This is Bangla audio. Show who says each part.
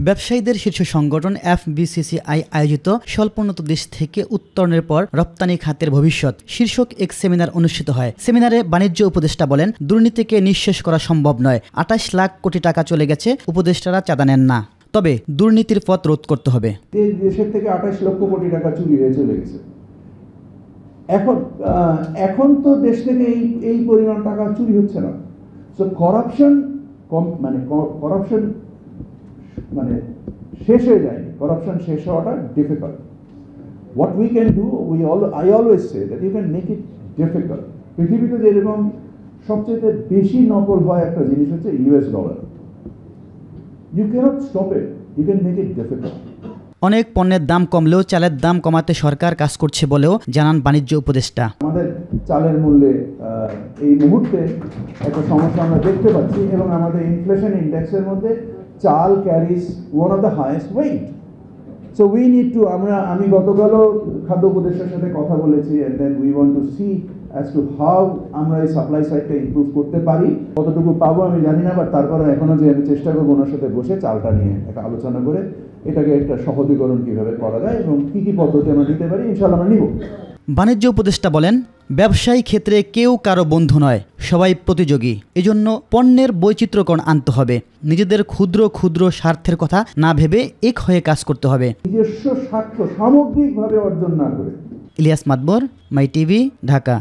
Speaker 1: ব্যবসায়ীদের শীর্ষ সংগঠন FBCCI আয়োজিত স্বল্পোন্নত দেশ থেকে উত্তরণের পর রপ্তানি খাতের ভবিষ্যৎ শীর্ষক এক সেমিনার অনুষ্ঠিত হয়। সেমিনারে বাণিজ্য উপদেষ্টা বলেন, দুর্নীতিকে নিঃশেষ করা সম্ভব নয়। 28 লাখ কোটি টাকা চলে গেছে, উপদেষ্টারা চাঁদা নেন না। তবে দুর্নীতির পথ রোধ করতে হবে।
Speaker 2: দেশের থেকে 28 লক্ষ কোটি টাকা চুরি হয়ে চলে গেছে। এখন তো দেশ থেকে এই পরিমাণ টাকা চুরি হচ্ছে না। সো কারাপশন শেষ হয়ে যায়নি। কারাপশন শেষ হওয়াটা difficult. What we can do, I always say that you can make it difficult. পৃথিবীতে যেরকম সবচেয়ে বেশি নকল হয় একটা জিনিস হচ্ছে US dollar. You can't stop it, you can make it difficult.
Speaker 1: অনেক পণ্যের দাম কমলেও চালের দাম কমাতে সরকার কাজ করছে বলেও জানান বাণিজ্য উপদেষ্টা।
Speaker 2: আমাদের চালের মূল্যে এই মুহূর্তে একটা সমস্যা আমরা দেখতে পাচ্ছি এবং আমাদের ইনফ্লেশন ইন্ডেক্সের মধ্যে চাল carries one of the highest weight. So we need to, আমি গতকালও খাদ্য উপদেষ্টার সাথে কথা বলেছি, and then we want to see as to how আমরা এই সাপ্লাই সাইডটা ইমপ্রুভ করতে পারি। কতটুকু পাবো আমি জানি না, বাট তারপরে এখনো যে আমি চেষ্টা করবো ওনার সাথে বসে চালটা নিয়ে একটা আলোচনা করে এটাকে একটা সহজীকরণ কিভাবে করা যায় এবং কি কি পদ্ধতি আমরা নিতে পারি, ইনশাআল্লাহ আমরা নিব।
Speaker 1: বাণিজ্য উপদেষ্টা বলেন, ব্যবসায়ী ক্ষেত্রে কেউ কারো বন্ধু নয়, সবাই প্রতিযোগী। এজন্য পণ্যের বৈচিত্র্যকরণ আনতে হবে। নিজেদের ক্ষুদ্র ক্ষুদ্র স্বার্থের কথা না ভেবে এক হয়ে কাজ করতে হবে।
Speaker 2: নিজস্ব স্বার্থ সামগ্রিকভাবে অর্জন না করে।
Speaker 1: ইলিয়াস মাতবর, মাই টিভি, ঢাকা।